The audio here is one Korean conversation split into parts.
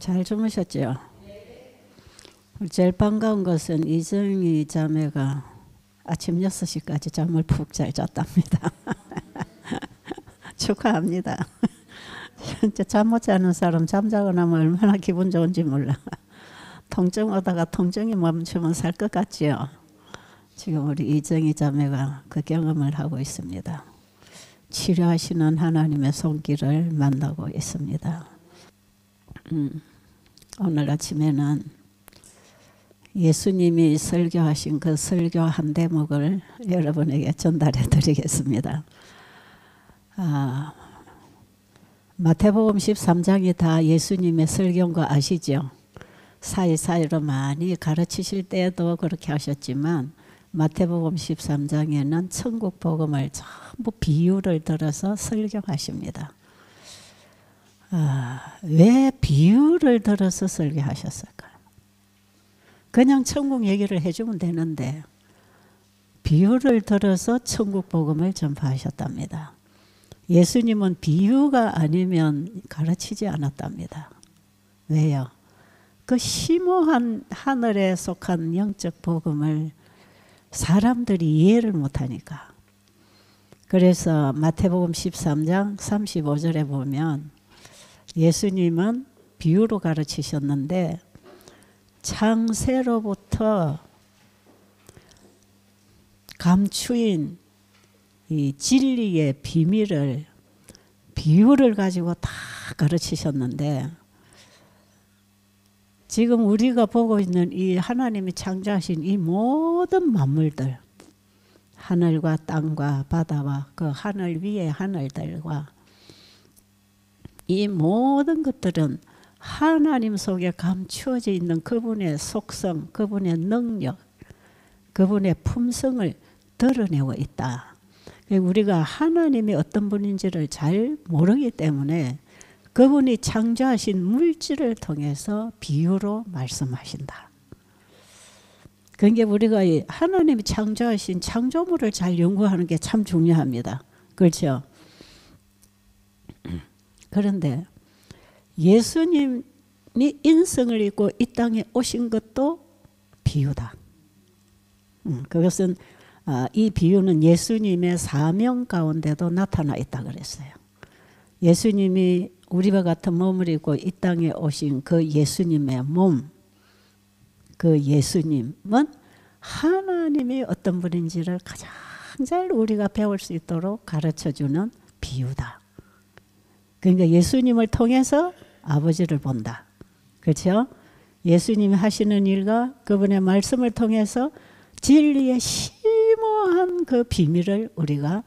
잘 주무셨죠? 제일 반가운 것은 이정희 자매가 아침 6시까지 잠을 푹 잘 잤답니다. 축하합니다. 진짜 잠 못 자는 사람 잠자고 나면 얼마나 기분 좋은지 몰라. 통증 오다가 통증이 멈추면 살 것 같지요. 지금 우리 이정희 자매가 그 경험을 하고 있습니다. 치료하시는 하나님의 손길을 만나고 있습니다. 오늘 아침에는 예수님이 설교하신 그 설교 한 대목을 여러분에게 전달해 드리겠습니다. 마태복음 13장이 다 예수님의 설교인 거 아시죠? 사이사이로 많이 가르치실 때도 그렇게 하셨지만 마태복음 13장에는 천국 복음을 전부 비유를 들어서 설교하십니다. 왜 비유를 들어서 설교하셨을까요? 그냥 천국 얘기를 해주면 되는데 비유를 들어서 천국 복음을 전파하셨답니다. 예수님은 비유가 아니면 가르치지 않았답니다. 왜요? 그 심오한 하늘에 속한 영적 복음을 사람들이 이해를 못하니까. 그래서 마태복음 13장 35절에 보면 예수님은 비유로 가르치셨는데 창세로부터 감추인 이 진리의 비밀을 비유를 가지고 다 가르치셨는데 지금 우리가 보고 있는 이 하나님이 창조하신 이 모든 만물들, 하늘과 땅과 바다와 그 하늘 위의 하늘들과 이 모든 것들은 하나님 속에 감추어져 있는 그분의 속성, 그분의 능력, 그분의 품성을 드러내고 있다. 우리가 하나님이 어떤 분인지를 잘 모르기 때문에 그분이 창조하신 물질을 통해서 비유로 말씀하신다. 그러니까 우리가 하나님이 창조하신 창조물을 잘 연구하는 게 참 중요합니다. 그렇죠? 그런데 예수님이 인성을 입고 이 땅에 오신 것도 비유다. 그것은 이 비유는 예수님의 사명 가운데도 나타나 있다 그랬어요. 예수님이 우리와 같은 몸을 입고 이 땅에 오신 그 예수님의 몸, 그 예수님은 하나님이 어떤 분인지를 가장 잘 우리가 배울 수 있도록 가르쳐주는 비유다. 그러니까 예수님을 통해서 아버지를 본다. 그렇죠? 예수님이 하시는 일과 그분의 말씀을 통해서 진리의 심오한 그 비밀을 우리가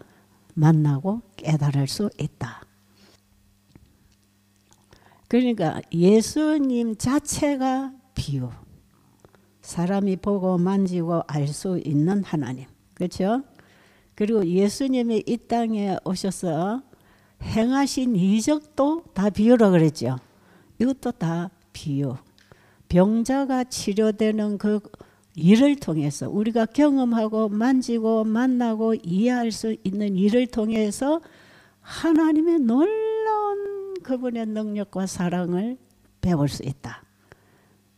만나고 깨달을 수 있다. 그러니까 예수님 자체가 비유. 사람이 보고 만지고 알 수 있는 하나님. 그렇죠? 그리고 예수님이 이 땅에 오셔서 행하신 이적도 다 비유라 그랬죠. 이것도 다 비유. 병자가 치료되는 그 일을 통해서 우리가 경험하고 만지고 만나고 이해할 수 있는 일을 통해서 하나님의 놀라운 그분의 능력과 사랑을 배울 수 있다.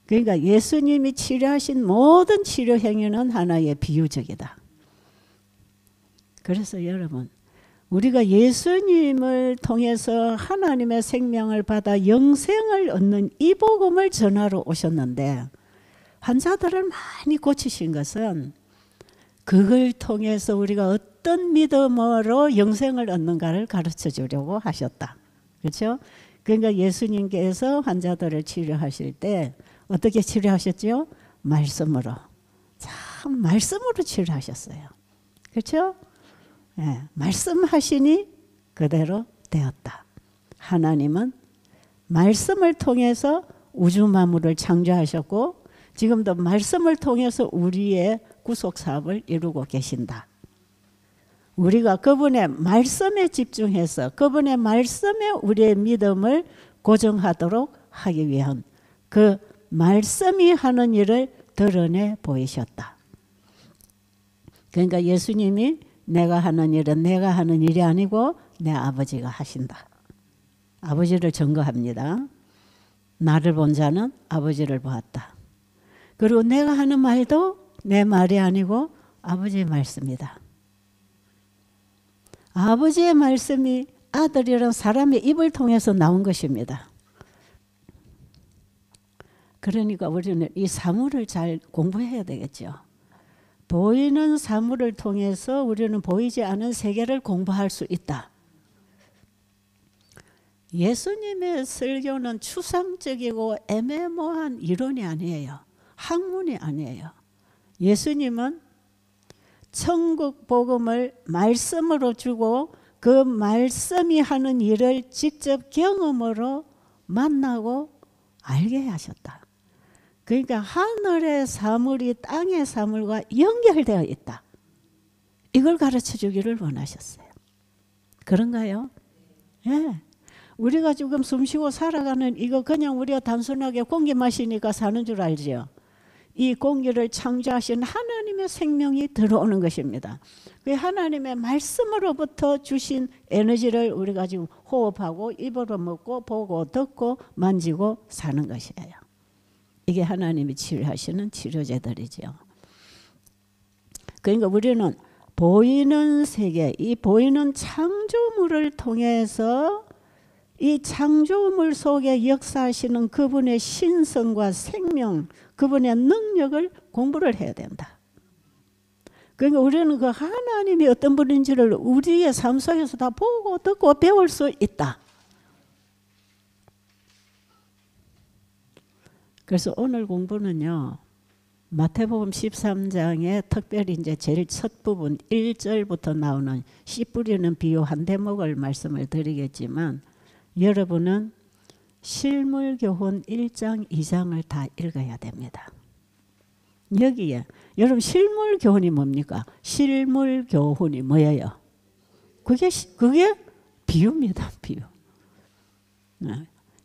그러니까 예수님이 치료하신 모든 치료 행위는 하나의 비유적이다. 그래서 여러분, 우리가 예수님을 통해서 하나님의 생명을 받아 영생을 얻는 이 복음을 전하러 오셨는데 환자들을 많이 고치신 것은 그걸 통해서 우리가 어떤 믿음으로 영생을 얻는가를 가르쳐 주려고 하셨다. 그렇죠? 그러니까 예수님께서 환자들을 치료하실 때 어떻게 치료하셨죠? 말씀으로. 참 말씀으로 치료하셨어요. 그렇죠? 네, 말씀하시니 그대로 되었다. 하나님은 말씀을 통해서 우주 만물을 창조하셨고 지금도 말씀을 통해서 우리의 구속 사업을 이루고 계신다. 우리가 그분의 말씀에 집중해서 그분의 말씀에 우리의 믿음을 고정하도록 하기 위한 그 말씀이 하는 일을 드러내 보이셨다. 그러니까 예수님이 내가 하는 일은 내가 하는 일이 아니고 내 아버지가 하신다. 아버지를 증거합니다. 나를 본 자는 아버지를 보았다. 그리고 내가 하는 말도 내 말이 아니고 아버지의 말씀이다. 아버지의 말씀이 아들이란 사람의 입을 통해서 나온 것입니다. 그러니까 우리는 이 사물을 잘 공부해야 되겠죠. 보이는 사물을 통해서 우리는 보이지 않은 세계를 공부할 수 있다. 예수님의 설교는 추상적이고 애매모호한 이론이 아니에요. 학문이 아니에요. 예수님은 천국 복음을 말씀으로 주고 그 말씀이 하는 일을 직접 경험으로 만나고 알게 하셨다. 그러니까 하늘의 사물이 땅의 사물과 연결되어 있다. 이걸 가르쳐 주기를 원하셨어요. 그런가요? 예. 우리가 지금 숨쉬고 살아가는 이거 그냥 우리가 단순하게 공기 마시니까 사는 줄 알지요. 이 공기를 창조하신 하나님의 생명이 들어오는 것입니다. 그 하나님의 말씀으로부터 주신 에너지를 우리가 지금 호흡하고 입으로 먹고 보고 듣고 만지고 사는 것이에요. 이게 하나님이 치료하시는 치료제들이죠. 그러니까 우리는 보이는 세계, 이 보이는 창조물을 통해서 이 창조물 속에 역사하시는 그분의 신성과 생명, 그분의 능력을 공부를 해야 된다. 그러니까 우리는 그 하나님이 어떤 분인지를 우리의 삶 속에서 다 보고 듣고 배울 수 있다. 그래서 오늘 공부는요, 마태복음 13장에 특별히 이제 제일 첫 부분 1절부터 나오는 씨 뿌리는 비유 한 대목을 말씀을 드리겠지만, 여러분은 실물교훈 1장, 2장을 다 읽어야 됩니다. 여기에 여러분 실물교훈이 뭡니까? 실물교훈이 뭐예요? 그게 비유입니다. 비유.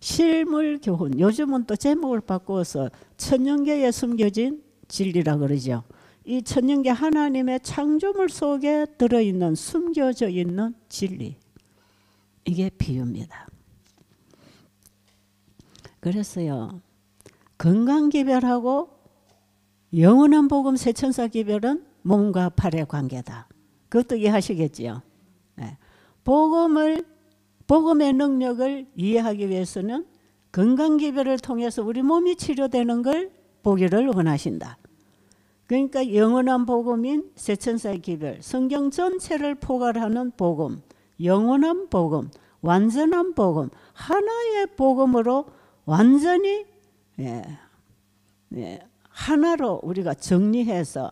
실물교훈. 요즘은 또 제목을 바꾸어서 천년계에 숨겨진 진리라 그러죠. 이 천년계 하나님의 창조물 속에 들어있는 숨겨져 있는 진리. 이게 비유입니다. 그래서요, 건강기별하고 영원한 복음 세천사 기별은 몸과 팔의 관계다. 그것도 이해하시겠지요. 네. 복음의 능력을 이해하기 위해서는 건강기별을 통해서 우리 몸이 치료되는 걸 보기를 원하신다. 그러니까 영원한 복음인 세천사의 기별, 성경 전체를 포괄하는 복음, 영원한 복음, 완전한 복음, 하나의 복음으로 완전히 하나로 우리가 정리해서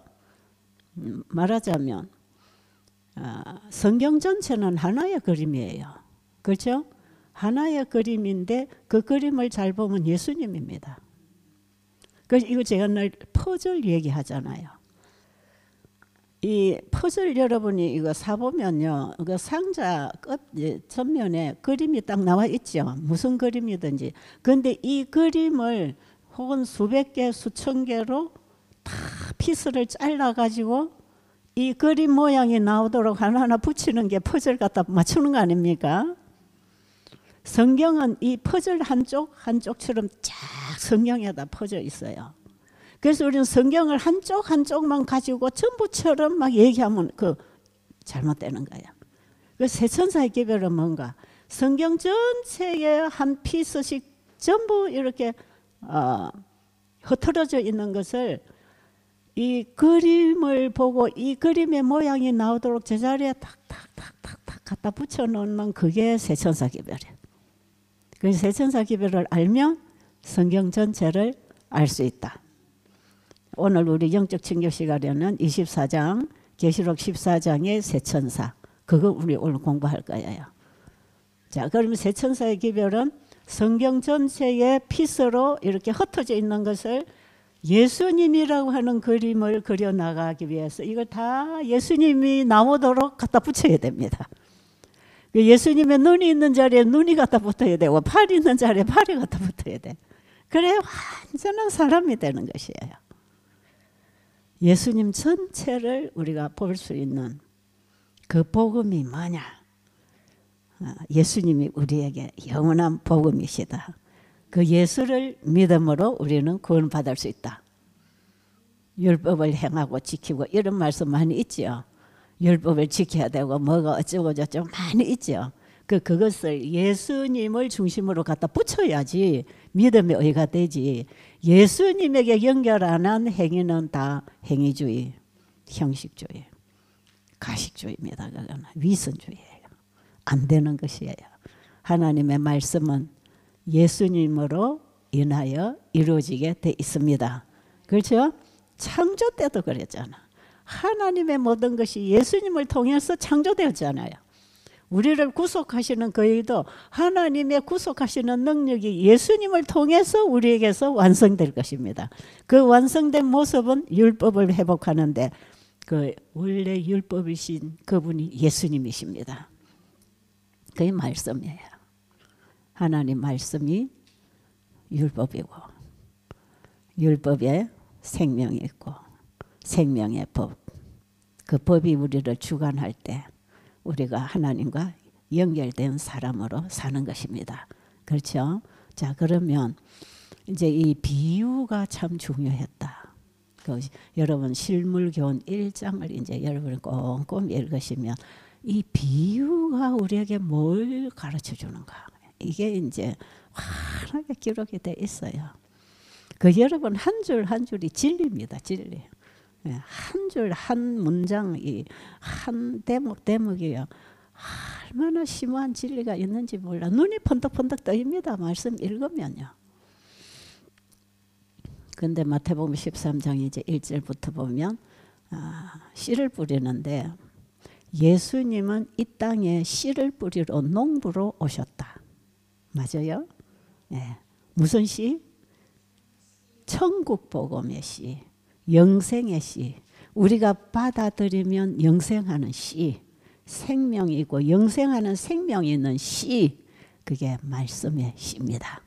말하자면 성경 전체는 하나의 그림이에요. 그렇죠? 하나의 그림인데 그 그림을 잘 보면 예수님입니다. 그래서 이거 제가 늘 퍼즐 얘기하잖아요. 이 퍼즐 여러분이 이거 사보면요, 그 상자 끝 전면에 그림이 딱 나와 있죠. 무슨 그림이든지. 그런데 이 그림을 혹은 수백 개, 수천 개로 다 피스를 잘라가지고 이 그림 모양이 나오도록 하나하나 붙이는 게 퍼즐 갖다 맞추는 거 아닙니까? 성경은 이 퍼즐 한쪽 한쪽처럼 쫙 성경에다 퍼져 있어요. 그래서 우리는 성경을 한쪽 한쪽만 가지고 전부처럼 막 얘기하면 그 잘못되는 거야. 그 세천사의 기별은 뭔가 성경 전체에 한 피스씩 전부 이렇게 흐트러져 있는 것을 이 그림을 보고 이 그림의 모양이 나오도록 제자리에 탁탁탁탁탁 갖다 붙여놓는 그게 세천사 기별이에요. 그 세천사 기별을 알면 성경 전체를 알 수 있다. 오늘 우리 영적 친교 시간에는 24장, 계시록 14장의 세천사. 그거 우리 오늘 공부할 거예요. 자, 그러면 세천사의 기별은 성경 전체의 피스로 이렇게 흩어져 있는 것을 예수님이라고 하는 그림을 그려나가기 위해서 이걸 다 예수님이 나오도록 갖다 붙여야 됩니다. 예수님의 눈이 있는 자리에 눈이 갖다 붙어야 되고 팔이 있는 자리에 팔이 갖다 붙어야 돼. 그래야 완전한 사람이 되는 것이에요. 예수님 전체를 우리가 볼 수 있는 그 복음이 뭐냐? 예수님이 우리에게 영원한 복음이시다. 그 예수를 믿음으로 우리는 구원받을 수 있다. 율법을 행하고 지키고 이런 말씀 많이 있죠. 율법을 지켜야 되고 뭐가 어쩌고 저쩌고 많이 있죠. 그것을 예수님을 중심으로 갖다 붙여야지 믿음의 의가 되지. 예수님에게 연결 안 한 행위는 다 행위주의, 형식주의, 가식주의입니다. 그건 위선주의예요. 안 되는 것이에요. 하나님의 말씀은 예수님으로 인하여 이루어지게 돼 있습니다. 그렇죠? 창조 때도 그랬잖아. 하나님의 모든 것이 예수님을 통해서 창조되었잖아요. 우리를 구속하시는 그 일도 하나님의 구속하시는 능력이 예수님을 통해서 우리에게서 완성될 것입니다. 그 완성된 모습은 율법을 회복하는데 그 원래 율법이신 그분이 예수님이십니다. 그게 말씀이에요. 하나님 말씀이 율법이고 율법에 생명이 있고 생명의 법. 그 법이 우리를 주관할 때 우리가 하나님과 연결된 사람으로 사는 것입니다. 그렇죠? 자, 그러면 이제 이 비유가 참 중요했다. 여러분 실물교훈 1장을 이제 여러분이 꼼꼼히 읽으시면 이 비유가 우리에게 뭘 가르쳐 주는가? 이게 이제 환하게 기록이 돼 있어요. 그 여러분 한 줄 한 줄이 진리입니다. 진리. 한 줄 한 문장이 한 대목이요. 얼마나 심오한 진리가 있는지 몰라. 눈이 번득번득 떠입니다. 말씀 읽으면요. 근데 마태복음 13장 이제 1절부터 보면 씨를 뿌리는데 예수님은 이 땅에 씨를 뿌리러 농부로 오셨다. 맞아요? 네. 무슨 씨? 천국 복음의 씨. 영생의 씨. 우리가 받아들이면 영생하는 씨. 생명이고 영생하는 생명이 있는 씨. 그게 말씀의 씨입니다.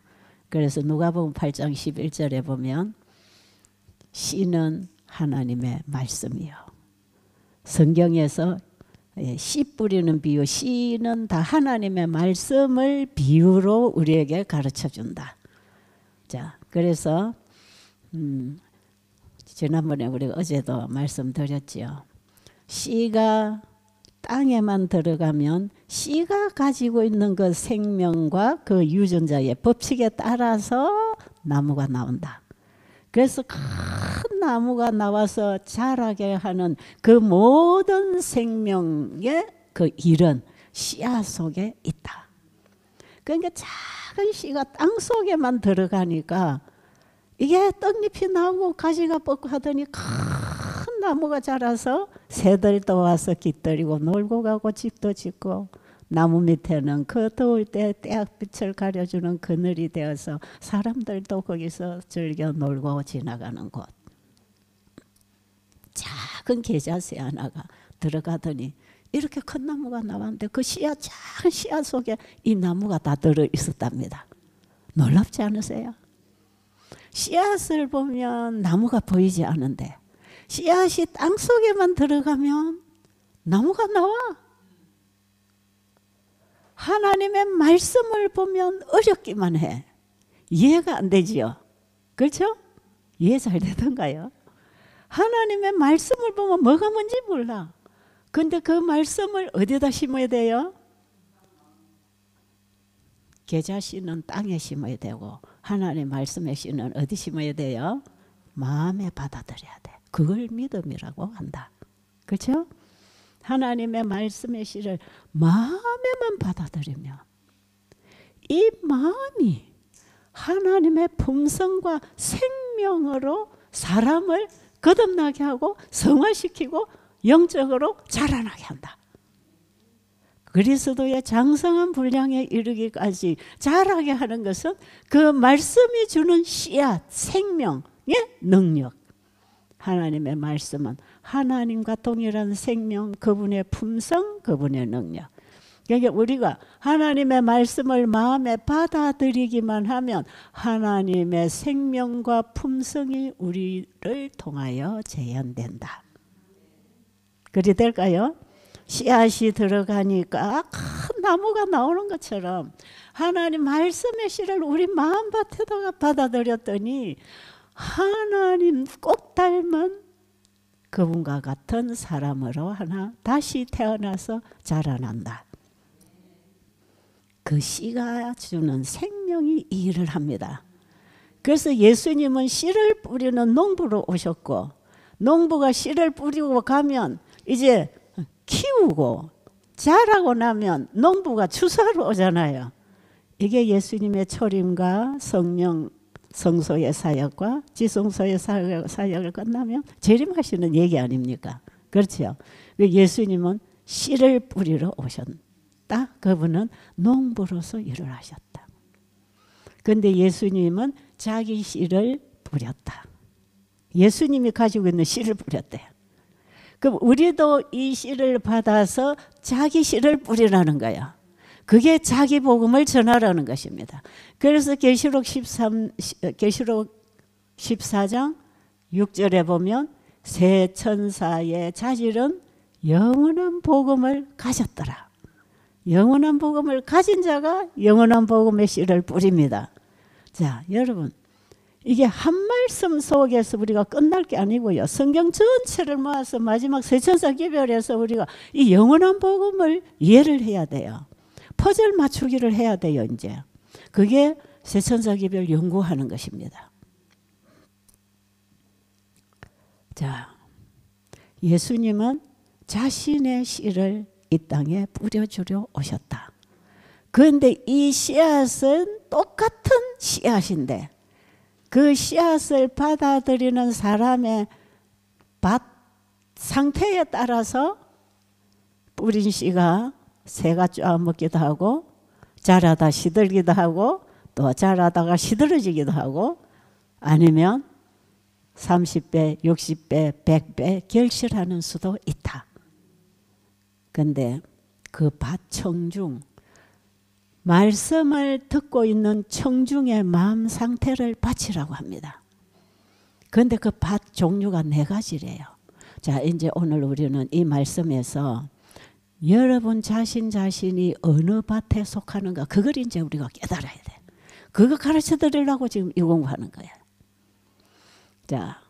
그래서 누가복음 8장 11절에 보면 씨는 하나님의 말씀이요. 성경에서 씨 뿌리는 비유, 씨는 다 하나님의 말씀을 비유로 우리에게 가르쳐 준다. 자, 그래서 지난번에 우리가 어제도 말씀드렸죠. 씨가 땅에만 들어가면 씨가 가지고 있는 그 생명과 그 유전자의 법칙에 따라서 나무가 나온다. 그래서 큰 나무가 나와서 자라게 하는 그 모든 생명의 그 일은 씨앗 속에 있다. 그러니까 작은 씨가 땅 속에만 들어가니까 이게 떡잎이 나오고 가지가 뻗고 하더니 큰 나무가 자라서 새들도 와서 깃들이고 놀고 가고 집도 짓고 나무 밑에는 그 더울 때 태양빛을 가려주는 그늘이 되어서 사람들도 거기서 즐겨 놀고 지나가는 곳. 작은 계자새 하나가 들어가더니 이렇게 큰 나무가 나왔는데 그 씨앗, 작은 씨앗 속에 이 나무가 다 들어 있었답니다. 놀랍지 않으세요? 씨앗을 보면 나무가 보이지 않은데 씨앗이 땅 속에만 들어가면 나무가 나와. 하나님의 말씀을 보면 어렵기만 해. 이해가 안 되지요. 그렇죠? 이해 잘 되던가요? 하나님의 말씀을 보면 뭐가 뭔지 몰라. 근데 그 말씀을 어디다 심어야 돼요? 계자 씨는 땅에 심어야 되고 하나님의 말씀의 씨는 어디 심어야 돼요? 마음에 받아들여야 돼. 그걸 믿음이라고 한다. 그렇죠? 하나님의 말씀의 씨를 마음에만 받아들이면 이 마음이 하나님의 품성과 생명으로 사람을 거듭나게 하고 성화시키고 영적으로 자라나게 한다. 그리스도의 장성한 분량에 이르기까지 자라게 하는 것은 그 말씀이 주는 씨앗, 생명의 능력. 하나님의 말씀은 하나님과 동일한 생명, 그분의 품성, 그분의 능력. 그러니까 우리가 하나님의 말씀을 마음에 받아들이기만 하면 하나님의 생명과 품성이 우리를 통하여 재현된다. 그리 될까요? 씨앗이 들어가니까 큰 나무가 나오는 것처럼 하나님 말씀의 씨를 우리 마음밭에다가 받아들였더니 하나님 꼭 닮은 그분과 같은 사람으로 하나 다시 태어나서 자라난다. 그 씨가 주는 생명이 이 일을 합니다. 그래서 예수님은 씨를 뿌리는 농부로 오셨고, 농부가 씨를 뿌리고 가면 이제 키우고 자라고 나면 농부가 추수하러 오잖아요. 이게 예수님의 초림과 성령 성소의 사역과 지성소의 사역을 끝나면 재림하시는 얘기 아닙니까? 그렇죠. 예수님은 씨를 뿌리러 오셨다. 그분은 농부로서 일을 하셨다. 그런데 예수님은 자기 씨를 뿌렸다. 예수님이 가지고 있는 씨를 뿌렸대요. 그럼 우리도 이 씨를 받아서 자기 씨를 뿌리라는 거예요. 그게 자기 복음을 전하라는 것입니다. 그래서 계시록 14장 6절에 보면 새 천사의 자질은 영원한 복음을 가졌더라. 영원한 복음을 가진 자가 영원한 복음의 씨를 뿌립니다. 자, 여러분, 이게 한 말씀 속에서 우리가 끝날 게 아니고요. 성경 전체를 모아서 마지막 세천사 기별에서 우리가 이 영원한 복음을 이해를 해야 돼요. 퍼즐 맞추기를 해야 돼요, 이제. 그게 세천사 기별 연구하는 것입니다. 자, 예수님은 자신의 씨를 이 땅에 뿌려주려 오셨다. 그런데 이 씨앗은 똑같은 씨앗인데 그 씨앗을 받아들이는 사람의 밭 상태에 따라서 뿌린 씨가 새가 쪼아먹기도 하고 자라다 시들기도 하고 또 자라다가 시들어지기도 하고 아니면 30배, 60배, 100배 결실하는 수도 있다. 근데 그 밭 청중, 말씀을 듣고 있는 청중의 마음 상태를 밭이라고 합니다. 그런데 그 밭 종류가 4가지래요. 자, 이제 오늘 우리는 이 말씀에서 여러분 자신이 어느 밭에 속하는가 그걸 이제 우리가 깨달아야 돼. 그거 가르쳐 드리려고 지금 이 공부하는 거예요. 자,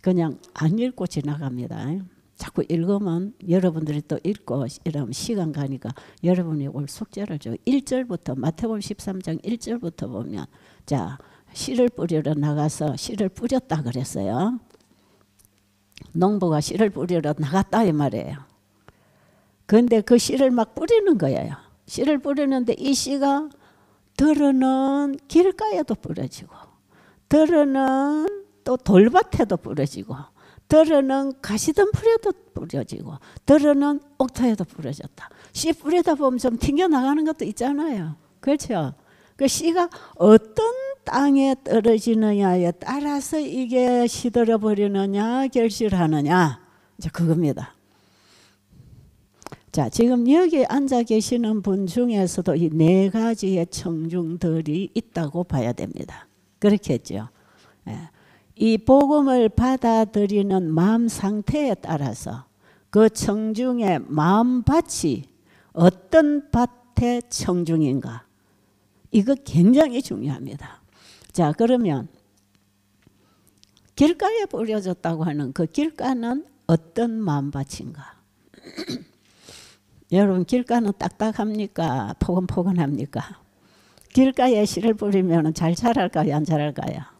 그냥 안 읽고 지나갑니다. 자꾸 읽으면 여러분들이 또 읽고 이러면 시간 가니까 여러분이 올 숙제를 줘. 1절부터 마태복음 13장 1절부터 보면 자, 씨를 뿌리러 나가서 씨를 뿌렸다 그랬어요. 농부가 씨를 뿌리러 나갔다 이 말이에요. 그런데 그 씨를 막 뿌리는 거예요. 씨를 뿌리는데 이 씨가 들어는 길가에도 뿌려지고 들어는 또 돌밭에도 뿌려지고 들어는 가시덤불에도 뿌려지고 들어는 옥토에도 뿌려졌다. 씨 뿌리다 보면 좀 튕겨나가는 것도 있잖아요. 그렇죠? 그 씨가 어떤 땅에 떨어지느냐에 따라서 이게 시들어 버리느냐 결실하느냐 이제 그겁니다. 자, 지금 여기 앉아 계시는 분 중에서도 이 4가지의 청중들이 있다고 봐야 됩니다. 그렇겠죠? 예. 이 복음을 받아들이는 마음 상태에 따라서 그 청중의 마음밭이 어떤 밭의 청중인가 이거 굉장히 중요합니다. 자, 그러면 길가에 뿌려졌다고 하는 그 길가는 어떤 마음밭인가? 여러분 길가는 딱딱합니까? 포근포근합니까? 길가에 씨를 뿌리면 잘 자랄까요? 안 자랄까요?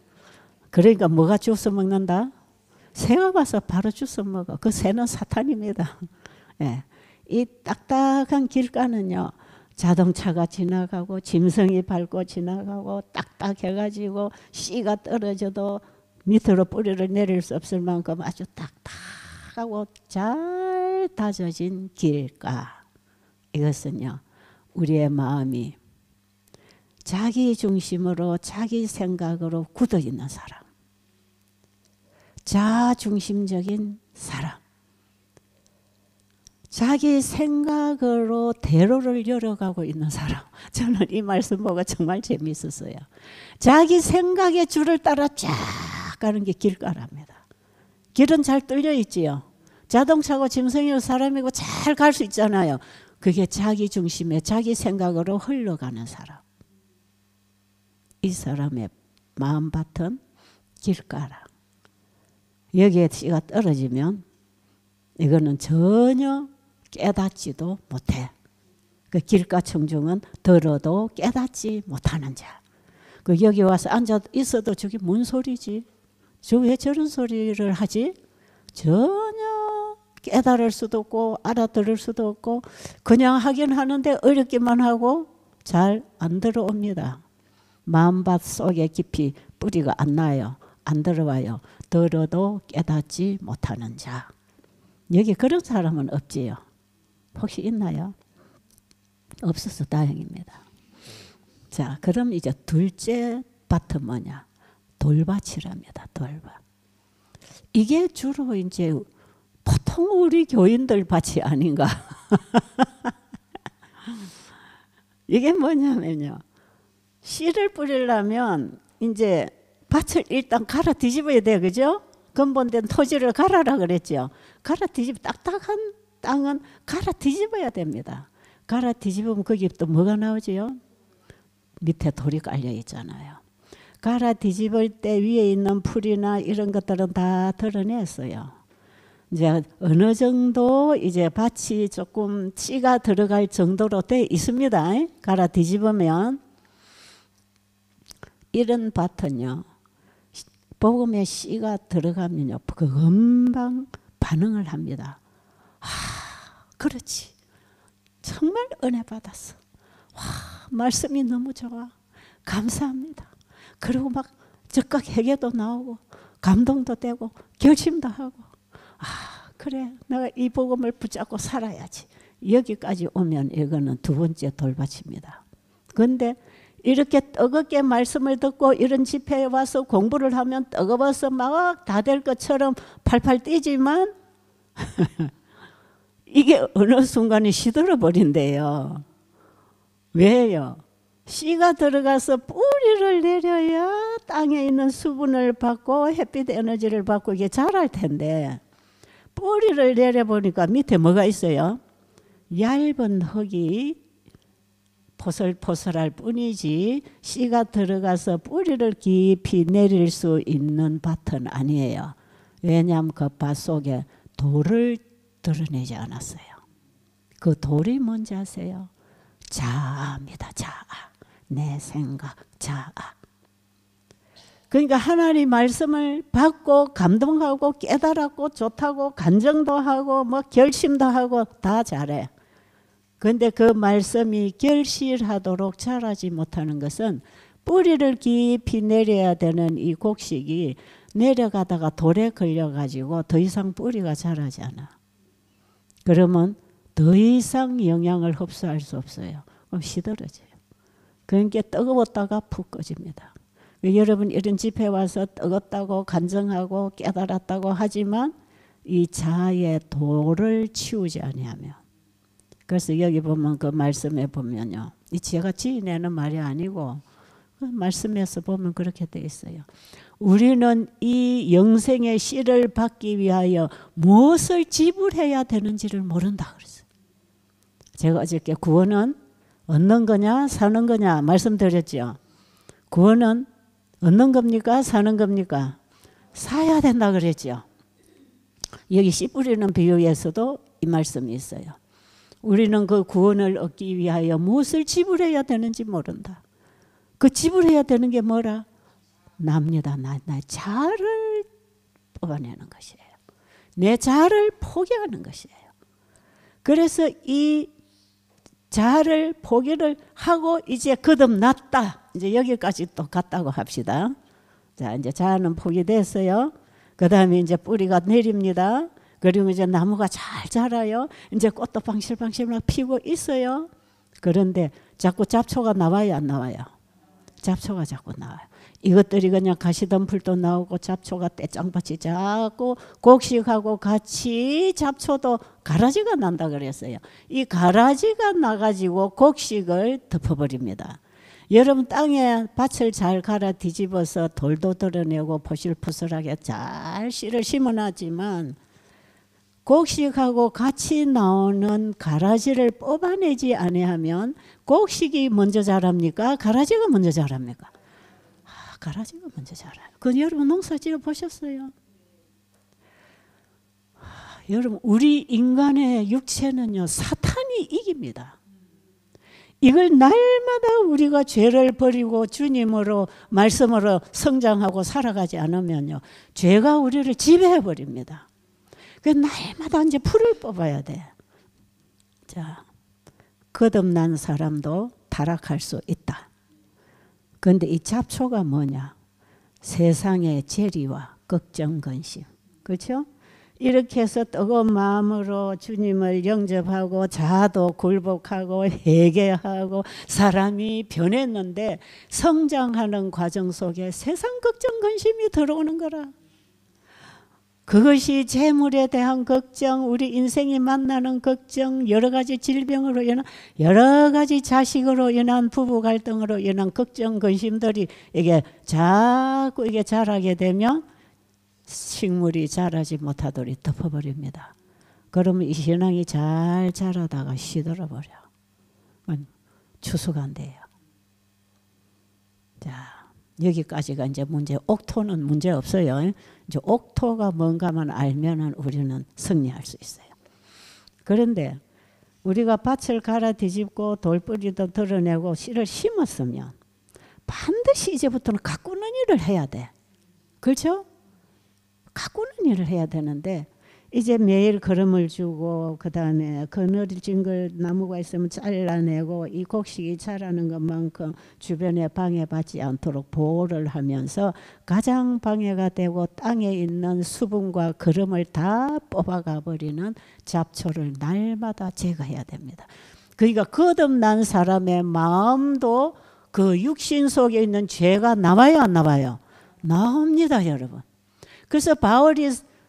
그러니까 뭐가 주워 먹는다? 새가 와서 바로 주워 먹어. 그 새는 사탄입니다. 예. 이 딱딱한 길가는요. 자동차가 지나가고 짐승이 밟고 지나가고 딱딱해가지고 씨가 떨어져도 밑으로 뿌리를 내릴 수 없을 만큼 아주 딱딱하고 잘 다져진 길가. 이것은요. 우리의 마음이 자기 중심으로 자기 생각으로 굳어있는 사람. 자중심적인 사람. 자기 생각으로 대로를 열어가고 있는 사람. 저는 이 말씀 보고 정말 재미있었어요. 자기 생각의 줄을 따라 쫙 가는 게 길가랍니다. 길은 잘 뚫려 있지요. 자동차고 짐승이고 사람이고 잘 갈 수 있잖아요. 그게 자기 중심에 자기 생각으로 흘러가는 사람. 이 사람의 마음밭은 길가라. 여기에 씨가 떨어지면 이거는 전혀 깨닫지도 못해. 그 길가 청중은 들어도 깨닫지 못하는 자. 그 여기 와서 앉아 있어도 저게 뭔 소리지? 저 왜 저런 소리를 하지? 전혀 깨달을 수도 없고 알아들을 수도 없고 그냥 하긴 하는데 어렵기만 하고 잘 안 들어옵니다. 마음밭 속에 깊이 뿌리가 안 나요. 안 들어와요. 들어도 깨닫지 못하는 자. 여기 그런 사람은 없지요. 혹시 있나요? 없어서 다행입니다. 자, 그럼 이제 둘째 밭은 뭐냐? 돌밭이랍니다. 돌밭. 이게 주로 이제 보통 우리 교인들 밭이 아닌가. 이게 뭐냐면요. 씨를 뿌리려면 이제 밭을 일단 갈아 뒤집어야 돼요. 그죠? 근본된 토지를 갈아라 그랬죠. 갈아 뒤집어 딱딱한 땅은 갈아 뒤집어야 됩니다. 갈아 뒤집으면 거기 또 뭐가 나오지요? 밑에 돌이 깔려 있잖아요. 갈아 뒤집을 때 위에 있는 풀이나 이런 것들은 다 드러냈어요. 이제 어느 정도 이제 밭이 조금 씨가 들어갈 정도로 돼 있습니다. 갈아 뒤집으면 이런 밭은요. 복음에 씨가 들어가면요. 금방 반응을 합니다. 아, 그렇지. 정말 은혜 받았어. 와, 말씀이 너무 좋아. 감사합니다. 그리고 막 즉각 회개도 나오고 감동도 되고 결심도 하고 아, 그래. 내가 이 복음을 붙잡고 살아야지. 여기까지 오면 이거는 두 번째 돌밭입니다. 그런데 이렇게 뜨겁게 말씀을 듣고 이런 집회에 와서 공부를 하면 뜨거워서 막 다 될 것처럼 팔팔 뛰지만 이게 어느 순간에 시들어 버린대요. 왜요? 씨가 들어가서 뿌리를 내려야 땅에 있는 수분을 받고 햇빛 에너지를 받고 이게 자랄 텐데 뿌리를 내려보니까 밑에 뭐가 있어요? 얇은 흙이 포슬포슬할 뿐이지 씨가 들어가서 뿌리를 깊이 내릴 수 있는 밭은 아니에요. 왜냐하면 그 밭 속에 돌을 드러내지 않았어요. 그 돌이 뭔지 아세요? 자아입니다. 자아. 내 생각, 자아. 그러니까 하나님 말씀을 받고 감동하고 깨달았고 좋다고 간정도 하고 뭐 결심도 하고 다 잘해. 그런데 그 말씀이 결실하도록 자라지 못하는 것은 뿌리를 깊이 내려야 되는 이 곡식이 내려가다가 돌에 걸려가지고 더 이상 뿌리가 자라지 않아. 그러면 더 이상 영향을 흡수할 수 없어요. 그럼 시들어져요. 그러니까 뜨거웠다가 푹 꺼집니다. 여러분 이런 집회 와서 뜨겁다고 간증하고 깨달았다고 하지만 이 자아의 돌을 치우지 아니하면 그래서 여기 보면 그 말씀에 보면요. 이 제가 지어내는 말이 아니고 그 말씀에서 보면 그렇게 돼 있어요. 우리는 이 영생의 씨를 받기 위하여 무엇을 지불해야 되는지를 모른다 그랬어요. 제가 어저께 구원은 얻는 거냐 사는 거냐 말씀드렸죠. 구원은 얻는 겁니까 사는 겁니까? 사야 된다 그랬죠. 여기 씨 뿌리는 비유에서도 이 말씀이 있어요. 우리는 그 구원을 얻기 위하여 무엇을 지불해야 되는지 모른다. 그 지불해야 되는 게 뭐라? 납니다. 나 자아를 뽑아내는 것이에요. 내 자아를 포기하는 것이에요. 그래서 이 자아를 포기를 하고 이제 거듭났다. 이제 여기까지 또 갔다고 합시다. 자, 이제 자아는 포기됐어요. 그 다음에 이제 뿌리가 내립니다. 그리고 이제 나무가 잘 자라요. 이제 꽃도 방실방실 막 피고 있어요. 그런데 자꾸 잡초가 나와요, 안 나와요? 잡초가 자꾸 나와요. 이것들이 그냥 가시덤불도 나오고 잡초가 떼짱밭이 자꾸 곡식하고 같이 잡초도 가라지가 난다 그랬어요. 이 가라지가 나가지고 곡식을 덮어버립니다. 여러분 땅에 밭을 잘 갈아 뒤집어서 돌도 드러내고 포실포실하게 잘 씨를 심어놨지만 곡식하고 같이 나오는 가라지를 뽑아내지 아니하면 곡식이 먼저 자랍니까? 가라지가 먼저 자랍니까? 가라지가 먼저 자라요. 그건 여러분 농사 지어 보셨어요? 여러분 우리 인간의 육체는요 사탄이 이깁니다. 이걸 날마다 우리가 죄를 버리고 주님으로 말씀으로 성장하고 살아가지 않으면요 죄가 우리를 지배해 버립니다. 그래서 날마다 이제 풀을 뽑아야 돼. 자, 거듭난 사람도 타락할 수 있다. 그런데 이 잡초가 뭐냐? 세상의 재리와 걱정, 근심. 그렇죠? 이렇게 해서 뜨거운 마음으로 주님을 영접하고 자도 굴복하고 회개하고 사람이 변했는데 성장하는 과정 속에 세상 걱정, 근심이 들어오는 거라. 그것이 재물에 대한 걱정, 우리 인생이 만나는 걱정, 여러 가지 질병으로 인한, 여러 가지 자식으로 인한 부부 갈등으로 인한 걱정, 근심들이 이게 자꾸 이게 자라게 되면 식물이 자라지 못하도록 덮어버립니다. 그러면 이 신앙이 잘 자라다가 시들어버려. 추수가 안 돼요. 자, 여기까지가 이제 문제. 옥토는 문제 없어요. 이제 옥토가 뭔가만 알면은 우리는 승리할 수 있어요. 그런데 우리가 밭을 갈아 뒤집고 돌뿌리도 드러내고 씨를 심었으면 반드시 이제부터는 가꾸는 일을 해야 돼. 그렇죠? 가꾸는 일을 해야 되는데 이제 매일 거름을 주고 그 다음에 그늘진 걸 나무가 있으면 잘라내고 이 곡식이 자라는 것만큼 주변에 방해받지 않도록 보호를 하면서 가장 방해가 되고 땅에 있는 수분과 거름을 다 뽑아가 버리는 잡초를 날마다 제거해야 됩니다. 그러니까 거듭난 사람의 마음도 그 육신 속에 있는 죄가 나와요, 안 나와요? 나옵니다, 여러분. 그래서 바울이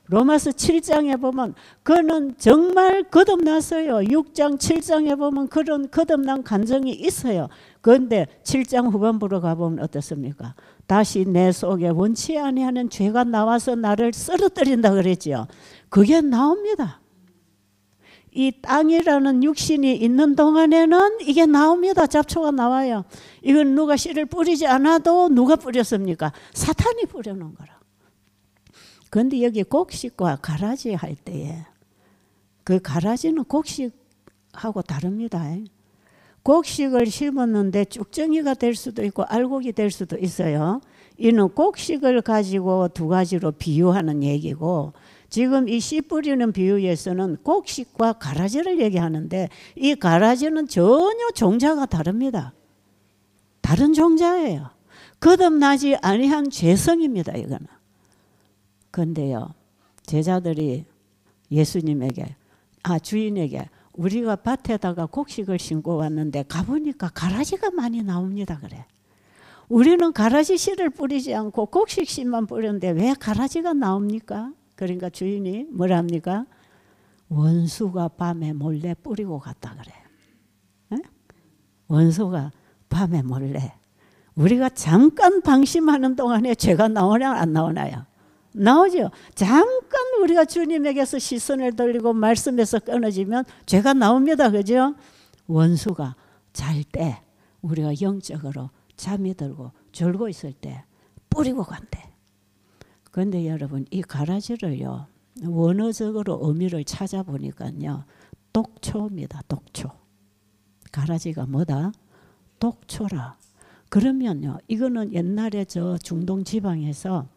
로마서 7장에 보면 그는 정말 거듭났어요. 6장 7장에 보면 그런 거듭난 감정이 있어요. 그런데 7장 후반부로 가보면 어떻습니까? 다시 내 속에 원치 아니하는 죄가 나와서 나를 쓰러뜨린다 그랬죠. 그게 나옵니다. 이 땅이라는 육신이 있는 동안에는 이게 나옵니다. 잡초가 나와요. 이건 누가 씨를 뿌리지 않아도 누가 뿌렸습니까? 사탄이 뿌려놓은 거라. 그런데 여기 곡식과 가라지 할 때에 그 가라지는 곡식하고 다릅니다. 곡식을 심었는데 쭉정이가 될 수도 있고 알곡이 될 수도 있어요. 이는 곡식을 가지고 두 가지로 비유하는 얘기고 지금 이 씨 뿌리는 비유에서는 곡식과 가라지를 얘기하는데 이 가라지는 전혀 종자가 다릅니다. 다른 종자예요. 거듭나지 아니한 죄성입니다. 이거는. 그런데요, 제자들이 예수님에게, 주인에게 우리가 밭에다가 곡식을 심고 왔는데 가보니까 가라지가 많이 나옵니다. 그래. 우리는 가라지 씨를 뿌리지 않고 곡식 씨만 뿌렸는데 왜 가라지가 나옵니까? 그러니까 주인이 뭐라 합니까? 원수가 밤에 몰래 뿌리고 갔다 그래. 에? 원수가 밤에 몰래. 우리가 잠깐 방심하는 동안에 죄가 나오냐 안 나오나요? 나오죠. 잠깐 우리가 주님에게서 시선을 돌리고 말씀에서 끊어지면 죄가 나옵니다. 그죠? 원수가 잘 때 우리가 영적으로 잠이 들고 졸고 있을 때 뿌리고 간대. 그런데 여러분 이 가라지를요. 원어적으로 의미를 찾아보니까요. 독초입니다. 독초. 가라지가 뭐다? 독초라. 그러면요. 이거는 옛날에 저 중동 지방에서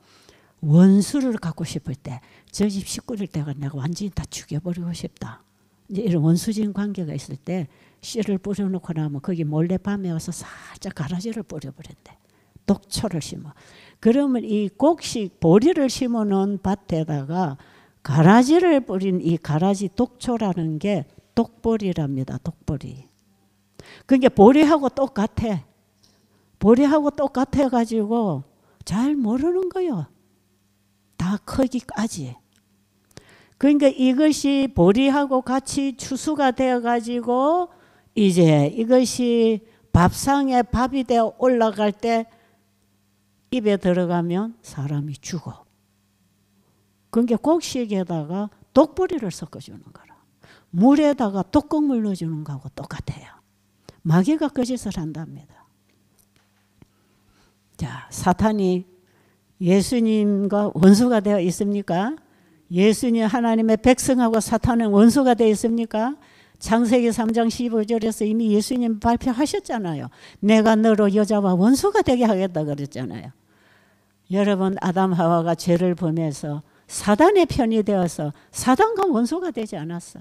원수를 갖고 싶을 때 저 집 식구들 때가 내가 완전히 다 죽여버리고 싶다. 이제 이런 원수적인 관계가 있을 때 씨를 뿌려놓고 나면 거기 몰래 밤에 와서 살짝 가라지를 뿌려버린대. 독초를 심어. 그러면 이 곡식 보리를 심어놓은 밭에다가 가라지를 뿌린 이 가라지 독초라는 게 독보리랍니다. 독보리. 그게 보리하고 똑같아. 보리하고 똑같아 가지고 잘 모르는 거요. 다 크기까지. 그러니까 이것이 보리하고 같이 추수가 되어 가지고 이제 이것이 밥상에 밥이 되어 올라갈 때 입에 들어가면 사람이 죽어. 그러니까 곡식에다가 독보리를 섞어주는 거라. 물에다가 독극물 넣어주는 거하고 똑같아요. 마귀가 거짓을 한답니다. 자, 사탄이 예수님과 원수가 되어 있습니까? 예수님 하나님의 백성하고 사탄은 원수가 되어 있습니까? 창세기 3장 15절에서 이미 예수님 발표하셨잖아요. 내가 너로 여자와 원수가 되게 하겠다 그랬잖아요. 여러분, 아담 하와가 죄를 범해서 사단의 편이 되어서 사단과 원수가 되지 않았어.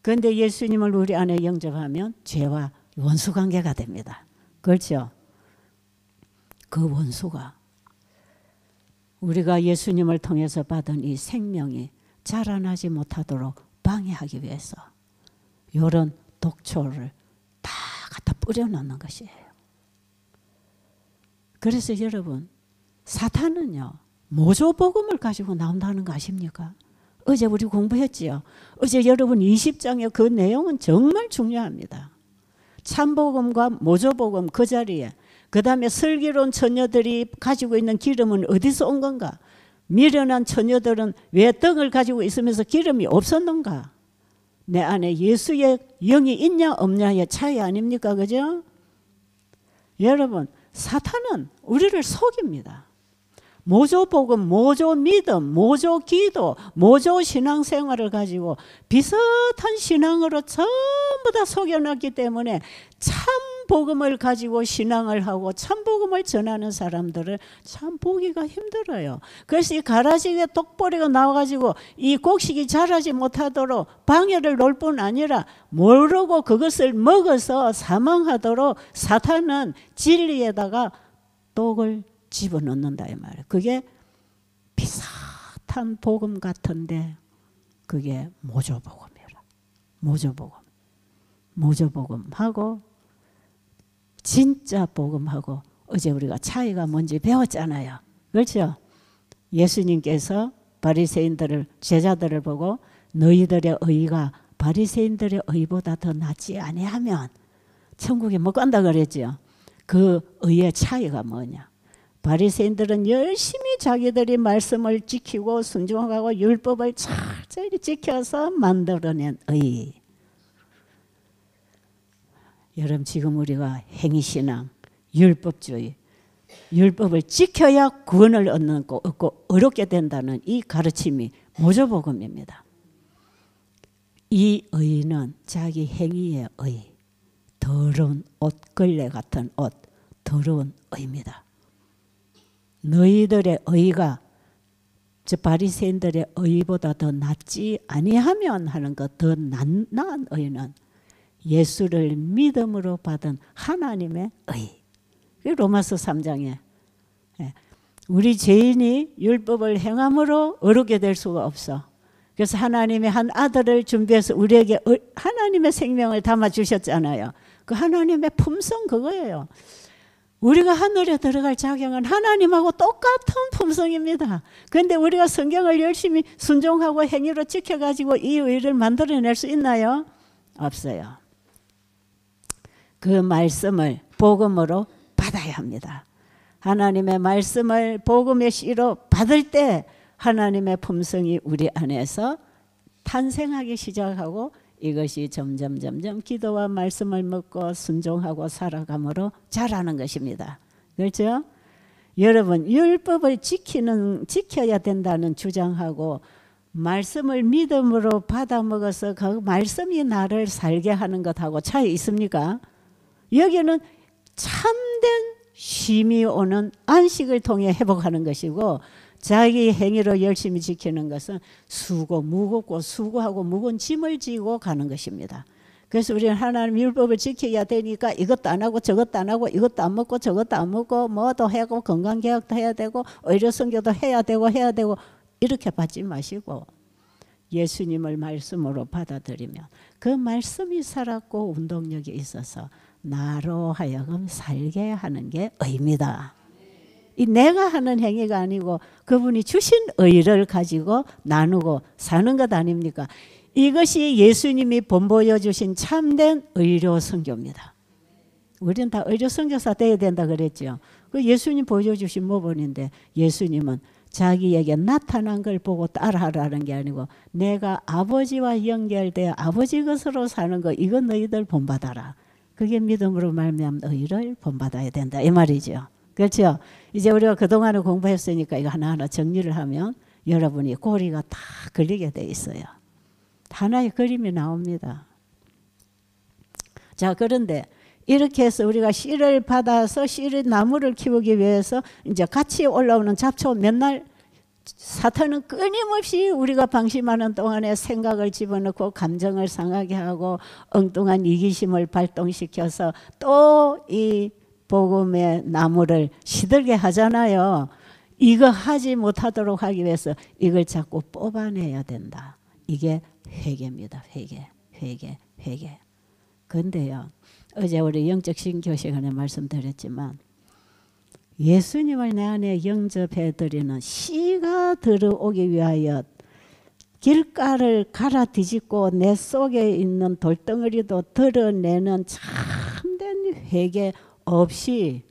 그런데 예수님을 우리 안에 영접하면 죄와 원수관계가 됩니다. 그렇죠? 그 원수가 우리가 예수님을 통해서 받은 이 생명이 자라나지 못하도록 방해하기 위해서 이런 독초를 다 갖다 뿌려놓는 것이에요. 그래서 여러분, 사탄은요, 모조복음을 가지고 나온다는 거 아십니까? 어제 우리 공부했지요. 어제 여러분 20장의 그 내용은 정말 중요합니다. 참복음과 모조복음 그 자리에, 그 다음에 슬기로운 처녀들이 가지고 있는 기름은 어디서 온 건가? 미련한 처녀들은 왜 떡을 가지고 있으면서 기름이 없었는가? 내 안에 예수의 영이 있냐 없냐의 차이 아닙니까? 그죠? 여러분, 사탄은 우리를 속입니다. 모조복음, 모조믿음, 모조기도, 모조신앙생활을 가지고 비슷한 신앙으로 전부 다 속여놨기 때문에 참복음을 가지고 신앙을 하고 참복음을 전하는 사람들을 참 보기가 힘들어요. 그래서 이 가라지게 독보리가 나와가지고 이 곡식이 자라지 못하도록 방해를 놓을 뿐 아니라 모르고 그것을 먹어서 사망하도록 사탄은 진리에다가 독을 집어넣는다 이 말이에요. 그게 비슷한 복음 같은데 그게 모조복음이라. 모조복음. 모조복음하고 진짜 복음하고 어제 우리가 차이가 뭔지 배웠잖아요. 그렇죠? 예수님께서 바리새인들을, 제자들을 보고 너희들의 의가 바리새인들의 의보다 더 낫지 아니하면 천국에 못 간다 그랬죠. 그 의의 차이가 뭐냐? 바리새인들은 열심히 자기들이 말씀을 지키고 순종하고 율법을 철저히 지켜서 만들어낸 의. 여러분, 지금 우리가 행위신앙, 율법주의, 율법을 지켜야 구원을 얻고 어렵게 된다는 이 가르침이 모조복음입니다. 이 의는 자기 행위의 의, 더러운 옷, 걸레 같은 옷, 더러운 의입니다. 너희들의 의가 저 바리새인들의 의보다 더 낫지 아니하면 하는 것, 더 나은 의는 예수를 믿음으로 받은 하나님의 의. 로마서 3장에 우리 죄인이 율법을 행함으로 어렵게 될 수가 없어. 그래서 하나님의 한 아들을 준비해서 우리에게 하나님의 생명을 담아주셨잖아요. 그 하나님의 품성 그거예요. 우리가 하늘에 들어갈 자격은 하나님하고 똑같은 품성입니다. 그런데 우리가 성경을 열심히 순종하고 행위로 지켜가지고 이 의를 만들어낼 수 있나요? 없어요. 그 말씀을 복음으로 받아야 합니다. 하나님의 말씀을 복음의 씨로 받을 때 하나님의 품성이 우리 안에서 탄생하기 시작하고 이것이 점점 기도와 말씀을 먹고 순종하고 살아감으로 자라는 것입니다. 그렇죠? 여러분, 율법을 지켜야 된다는 주장하고 말씀을 믿음으로 받아 먹어서 그 말씀이 나를 살게 하는 것하고 차이 있습니까? 여기는 참된 쉼이 오는 안식을 통해 회복하는 것이고 자기 행위로 열심히 지키는 것은 무겁고 수고하고 무거운 짐을 지고 가는 것입니다. 그래서 우리는 하나님 율법을 지켜야 되니까 이것도 안 하고 저것도 안 하고 이것도 안 먹고 저것도 안 먹고 뭐도 하고 건강개혁도 해야 되고 의료선교도 해야 되고 이렇게 받지 마시고 예수님을 말씀으로 받아들이면 그 말씀이 살았고 운동력이 있어서 나로 하여금 살게 하는 게 의입니다. 이 내가 하는 행위가 아니고 그분이 주신 의를 가지고 나누고 사는 것 아닙니까? 이것이 예수님이 본보여 주신 참된 의료 선교입니다. 우리는 다 의료 선교사 돼야 된다 그랬죠. 그 예수님 보여주신 모본인데 예수님은 자기에게 나타난 걸 보고 따라하라는 게 아니고 내가 아버지와 연결되어 아버지 것으로 사는 거 이거 너희들 본받아라. 그게 믿음으로 말미암아 너희를 본받아야 된다 이 말이죠. 그렇죠? 이제 우리가 그동안에 공부했으니까 이거 하나하나 정리를 하면 여러분이 고리가 다 걸리게 돼 있어요. 하나의 그림이 나옵니다. 자, 그런데 이렇게 해서 우리가 씨를 받아서 씨를 나무를 키우기 위해서 이제 같이 올라오는 잡초 맨날 사탄은 끊임없이 우리가 방심하는 동안에 생각을 집어넣고 감정을 상하게 하고 엉뚱한 이기심을 발동시켜서 또 이 복음의 나무를 시들게 하잖아요. 이거 하지 못하도록 하기 위해서 이걸 자꾸 뽑아내야 된다. 이게 회개입니다. 회개. 근데요. 어제 우리 영적 신교 시간에 말씀드렸지만 예수님을 내 안에 영접해드리는 씨가 들어오기 위하여 길가를 갈아 뒤집고 내 속에 있는 돌덩어리도 드러내는 참된 회개 없이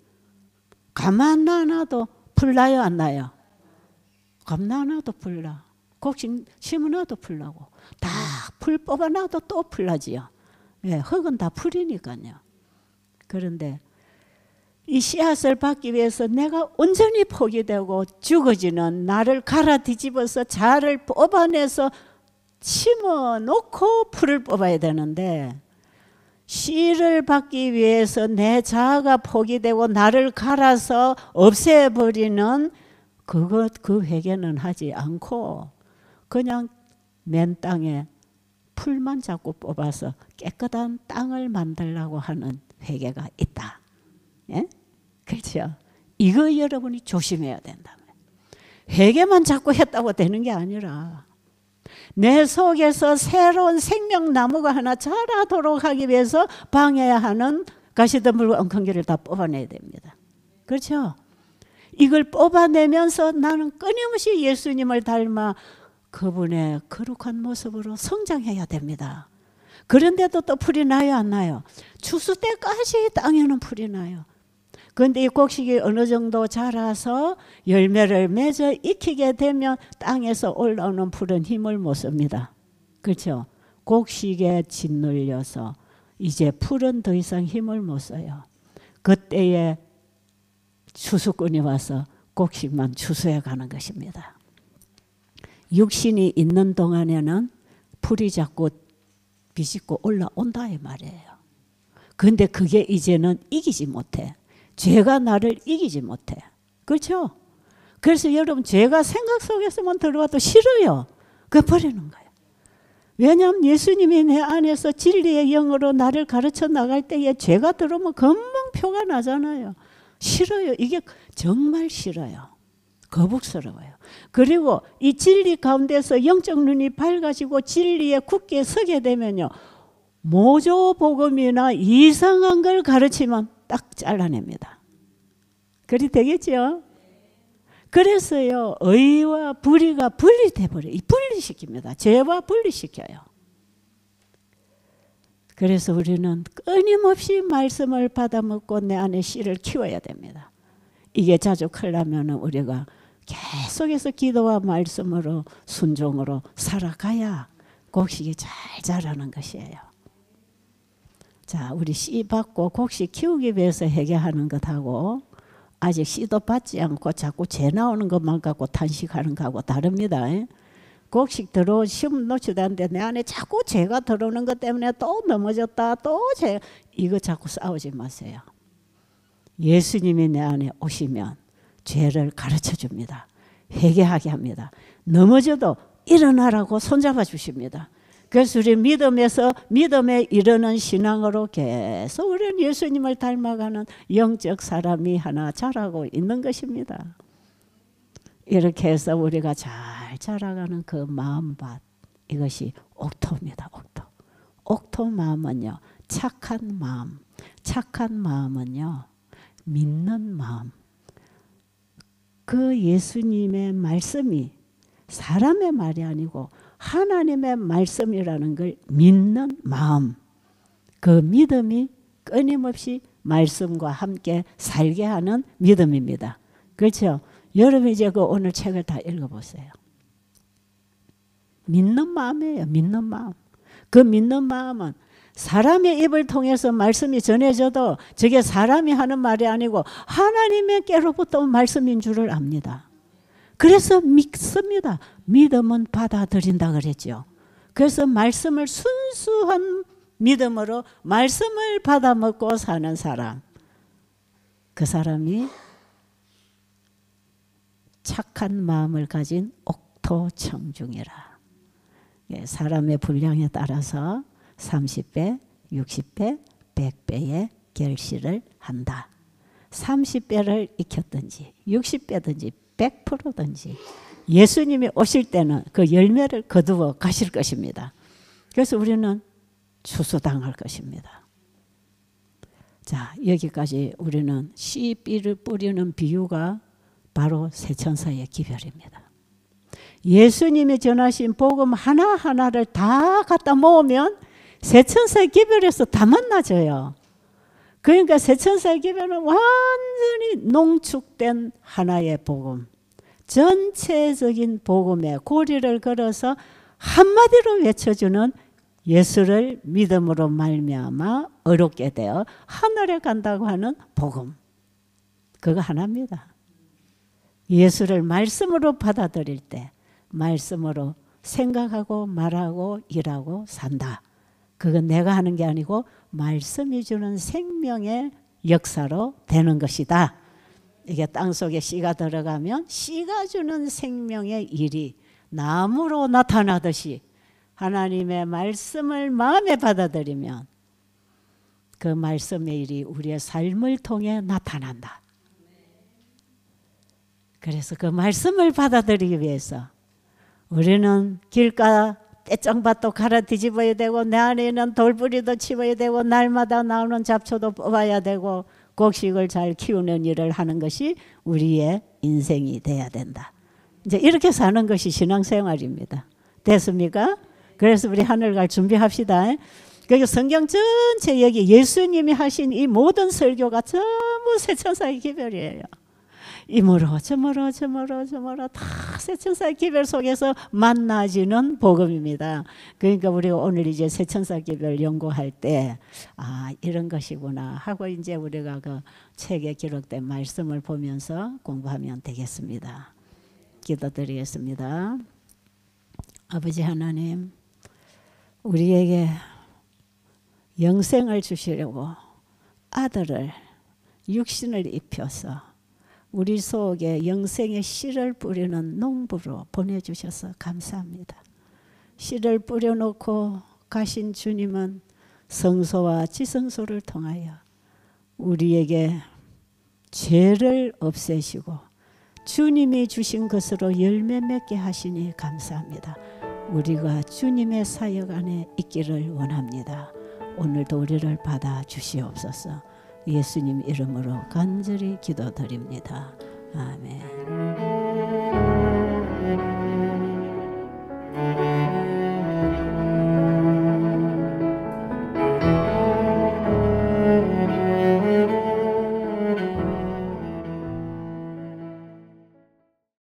가만 놔놔도 풀나요 안 나요? 가만 놔놔도 풀나. 곡식 심어놔도 풀나고 다 풀 뽑아놔도 또 풀나지요. 예, 흙은 다 풀이니까요. 그런데 이 씨앗을 받기 위해서 내가 온전히 포기되고 죽어지는 나를 갈아 뒤집어서 자를 뽑아내서 심어놓고 풀을 뽑아야 되는데 씨를 받기 위해서 내 자아가 포기되고 나를 갈아서 없애버리는 그 회개는 하지 않고 그냥 맨 땅에 풀만 자꾸 뽑아서 깨끗한 땅을 만들려고 하는 회개가 있다. 예? 그렇죠? 이거 여러분이 조심해야 된다. 회개만 자꾸 했다고 되는 게 아니라 내 속에서 새로운 생명나무가 하나 자라도록 하기 위해서 방해하는 가시덤불과 엉겅퀴를 다 뽑아내야 됩니다. 그렇죠? 이걸 뽑아내면서 나는 끊임없이 예수님을 닮아 그분의 거룩한 모습으로 성장해야 됩니다. 그런데도 또 풀이 나요 안 나요? 추수 때까지 땅에는 풀이 나요. 그런데 이 곡식이 어느 정도 자라서 열매를 맺어 익히게 되면 땅에서 올라오는 풀은 힘을 못 씁니다. 그렇죠? 곡식에 짓눌려서 이제 풀은 더 이상 힘을 못 써요. 그때에 추수꾼이 와서 곡식만 추수해 가는 것입니다. 육신이 있는 동안에는 풀이 자꾸 비집고 올라온다 이 말이에요. 그런데 그게 이제는 이기지 못해. 죄가 나를 이기지 못해. 그렇죠? 그래서 여러분 죄가 생각 속에서만 들어와도 싫어요. 그거 버리는 거예요. 왜냐하면 예수님이 내 안에서 진리의 영으로 나를 가르쳐 나갈 때에 죄가 들어오면 금방 표가 나잖아요. 싫어요. 이게 정말 싫어요. 거북스러워요. 그리고 이 진리 가운데서 영적 눈이 밝아지고 진리에 굳게 서게 되면요. 모조복음이나 이상한 걸 가르치면 딱 잘라냅니다. 그리 되겠죠? 그래서요. 의와 불의가 분리돼 버려요. 분리시킵니다. 죄와 분리시켜요. 그래서 우리는 끊임없이 말씀을 받아먹고 내 안에 씨를 키워야 됩니다. 이게 자족하려면 우리가 계속해서 기도와 말씀으로 순종으로 살아가야 곡식이 잘 자라는 것이에요. 자, 우리 씨 받고 곡식 키우기 위해서 회개하는 것하고 아직 씨도 받지 않고 자꾸 죄 나오는 것만 갖고 탄식하는 것하고 다릅니다. 곡식 심은 놓지도 않는데 내 안에 자꾸 죄가 들어오는 것 때문에 또 넘어졌다 또 죄 이거 자꾸 싸우지 마세요. 예수님이 내 안에 오시면 죄를 가르쳐 줍니다. 회개하게 합니다. 넘어져도 일어나라고 손잡아 주십니다. 그래서 우리 믿음에 이르는 신앙으로 계속 우리는 예수님을 닮아가는 영적 사람이 하나 자라고 있는 것입니다. 이렇게 해서 우리가 잘 자라가는 그 마음밭 이것이 옥토입니다. 옥토 마음은요. 착한 마음은요. 믿는 마음. 그 예수님의 말씀이 사람의 말이 아니고 하나님의 말씀이라는 걸 믿는 마음. 그 믿음이 끊임없이 말씀과 함께 살게 하는 믿음입니다. 그렇죠? 여러분 이제 그 오늘 책을 다 읽어보세요. 믿는 마음이에요. 믿는 마음. 그 믿는 마음은 사람의 입을 통해서 말씀이 전해져도 저게 사람이 하는 말이 아니고 하나님의 께로부터 온 말씀인 줄을 압니다. 그래서 믿습니다. 믿음은 받아들인다 그랬죠. 그래서 말씀을 순수한 믿음으로 말씀을 받아 먹고 사는 사람, 그 사람이 착한 마음을 가진 옥토청중이라. 사람의 분량에 따라서 30배, 60배, 100배의 결실을 한다. 30배를 익혔든지 60배든지 100%든지 예수님이 오실 때는 그 열매를 거두어 가실 것입니다. 그래서 우리는 추수당할 것입니다. 자, 여기까지 우리는 씨비를 뿌리는 비유가 바로 세천사의 기별입니다. 예수님이 전하신 복음 하나하나를 다 갖다 모으면 세천사의 기별에서 다 만나져요. 그러니까 세천사의 기별은 완전히 농축된 하나의 복음, 전체적인 복음의 고리를 걸어서 한마디로 외쳐주는 예수를 믿음으로 말미암아 어렵게 되어 하늘에 간다고 하는 복음, 그거 하나입니다. 예수를 말씀으로 받아들일 때 말씀으로 생각하고 말하고 일하고 산다. 그건 내가 하는 게 아니고 말씀이 주는 생명의 역사로 되는 것이다. 이게 땅속에 씨가 들어가면 씨가 주는 생명의 일이 나무로 나타나듯이 하나님의 말씀을 마음에 받아들이면 그 말씀의 일이 우리의 삶을 통해 나타난다. 그래서 그 말씀을 받아들이기 위해서 우리는 길가 떼짱밭도 갈아 뒤집어야 되고 내 안에 있는 돌부리도 치워야 되고 날마다 나오는 잡초도 뽑아야 되고 곡식을 잘 키우는 일을 하는 것이 우리의 인생이 돼야 된다. 이제 이렇게 사는 것이 신앙생활입니다. 됐습니까? 그래서 우리 하늘 갈 준비합시다. 그리고 성경 전체 여기 예수님이 하신 이 모든 설교가 전부 세천사의 기별이에요. 이모로 저모로 다 세천사의 기별 속에서 만나지는 복음입니다. 그러니까 우리가 오늘 이제 세천사 기별 연구할 때 이런 것이구나 하고 이제 우리가 그 책에 기록된 말씀을 보면서 공부하면 되겠습니다. 기도드리겠습니다. 아버지 하나님, 우리에게 영생을 주시려고 아들을 육신을 입혀서 우리 속에 영생의 씨를 뿌리는 농부로 보내주셔서 감사합니다. 씨를 뿌려놓고 가신 주님은 성소와 지성소를 통하여 우리에게 죄를 없애시고 주님이 주신 것으로 열매 맺게 하시니 감사합니다. 우리가 주님의 사역 안에 있기를 원합니다. 오늘도 우리를 받아 주시옵소서. 예수님 이름으로 간절히 기도드립니다. 아멘.